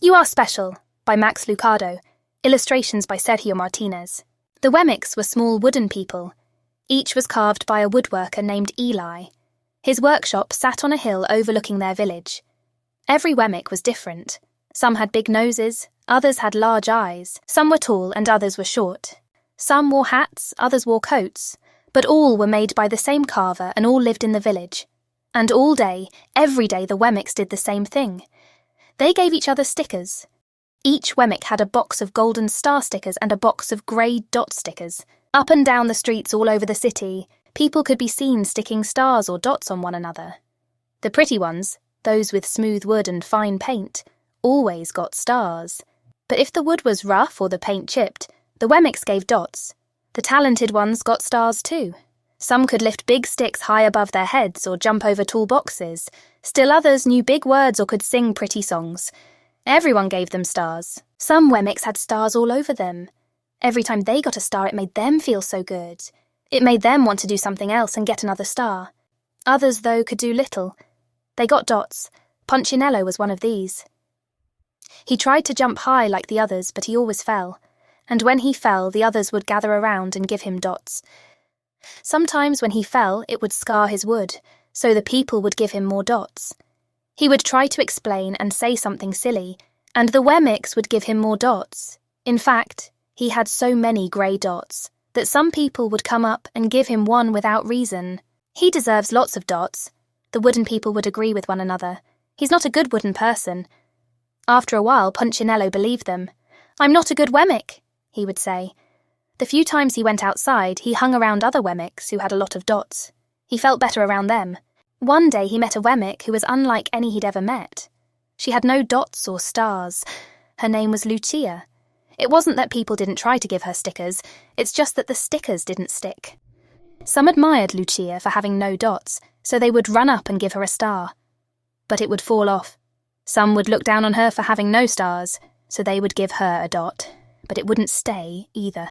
You Are Special by Max Lucado, illustrations by Sergio Martinez. The wemicks were small wooden people. Each was carved by a woodworker named Eli. His workshop sat on a hill overlooking their village. Every wemick was different. Some had big noses, others had large eyes, some were tall and others were short. Some wore hats, others wore coats, but all were made by the same carver and all lived in the village. And all day, every day, the wemicks did the same thing. They gave each other stickers. Each wemick had a box of golden star stickers and a box of grey dot stickers. Up and down the streets all over the city, people could be seen sticking stars or dots on one another. The pretty ones, those with smooth wood and fine paint, always got stars. But if the wood was rough or the paint chipped, the wemicks gave dots. The talented ones got stars too. Some could lift big sticks high above their heads or jump over tall boxes. Still others knew big words or could sing pretty songs. Everyone gave them stars. Some wemicks had stars all over them. Every time they got a star, it made them feel so good. It made them want to do something else and get another star. Others, though, could do little. They got dots. Punchinello was one of these. He tried to jump high like the others, but he always fell. And when he fell, the others would gather around and give him dots. Sometimes when he fell, it would scar his wood, so the people would give him more dots. He would try to explain and say something silly, and the wemicks would give him more dots. In fact, he had so many grey dots that some people would come up and give him one without reason. He deserves lots of dots. The wooden people would agree with one another. He's not a good wooden person. After a while, Punchinello believed them. "I'm not a good wemick," he would say. The few times he went outside, he hung around other wemicks who had a lot of dots. He felt better around them. One day he met a wemick who was unlike any he'd ever met. She had no dots or stars. Her name was Lucia. It wasn't that people didn't try to give her stickers, it's just that the stickers didn't stick. Some admired Lucia for having no dots, so they would run up and give her a star. But it would fall off. Some would look down on her for having no stars, so they would give her a dot. But it wouldn't stay either.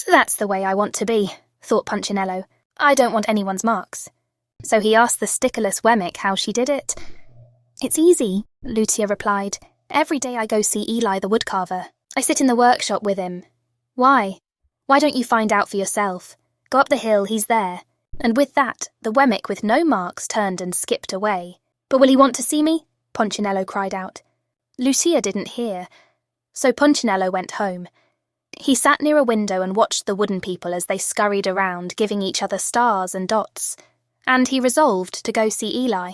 "That's the way I want to be," thought Punchinello. "I don't want anyone's marks." So he asked the stickerless wemick how she did it. "It's easy," Lucia replied. "Every day I go see Eli the woodcarver. I sit in the workshop with him." "Why? Why don't you find out for yourself? Go up the hill, he's there." And with that, the wemick with no marks turned and skipped away. "But will he want to see me?" Punchinello cried out. Lucia didn't hear, so Punchinello went home. He sat near a window and watched the wooden people as they scurried around, giving each other stars and dots. And he resolved to go see Eli.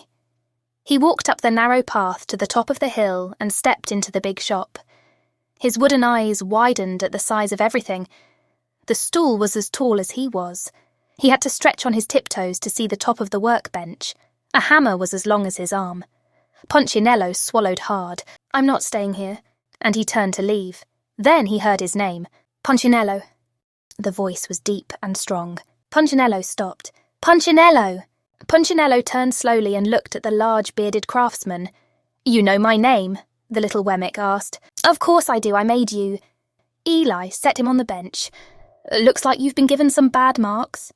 He walked up the narrow path to the top of the hill and stepped into the big shop. His wooden eyes widened at the size of everything. The stool was as tall as he was. He had to stretch on his tiptoes to see the top of the workbench. A hammer was as long as his arm. Punchinello swallowed hard. "I'm not staying here." And he turned to leave. Then he heard his name. "Punchinello." The voice was deep and strong. Punchinello stopped. "Punchinello!" Punchinello turned slowly and looked at the large bearded craftsman. "You know my name?" the little wemick asked. "Of course I do, I made you." Eli set him on the bench. "Looks like you've been given some bad marks."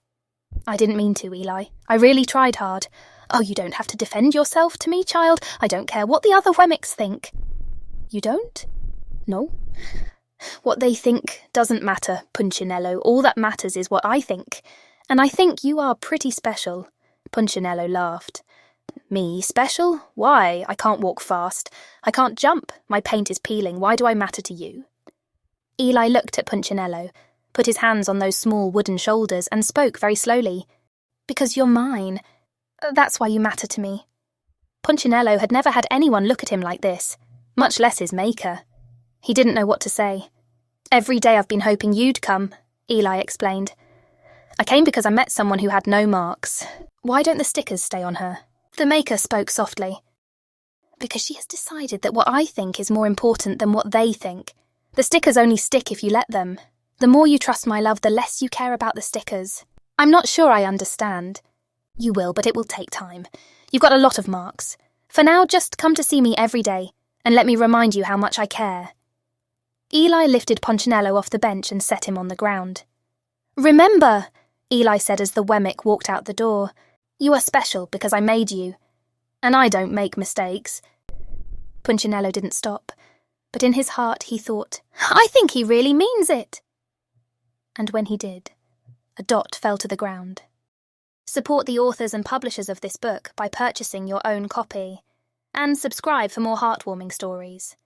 "I didn't mean to, Eli. I really tried hard." "Oh, you don't have to defend yourself to me, child. I don't care what the other wemicks think." "You don't?" "No. What they think doesn't matter, Punchinello. All that matters is what I think. And I think you are pretty special." Punchinello laughed. "Me special? Why? I can't walk fast. I can't jump. My paint is peeling. Why do I matter to you?" Eli looked at Punchinello, put his hands on those small wooden shoulders, and spoke very slowly. "Because you're mine. That's why you matter to me." Punchinello had never had anyone look at him like this, much less his maker. He didn't know what to say. "Every day I've been hoping you'd come," Eli explained. "I came because I met someone who had no marks. Why don't the stickers stay on her?" The maker spoke softly. "Because she has decided that what I think is more important than what they think. The stickers only stick if you let them. The more you trust my love, the less you care about the stickers. I'm not sure I understand." "You will, but it will take time. You've got a lot of marks. For now, just come to see me every day, and let me remind you how much I care." Eli lifted Punchinello off the bench and set him on the ground. "Remember," Eli said as the wemick walked out the door, "you are special because I made you. And I don't make mistakes." Punchinello didn't stop. But in his heart he thought, "I think he really means it." And when he did, a dot fell to the ground. Support the authors and publishers of this book by purchasing your own copy, and subscribe for more heartwarming stories.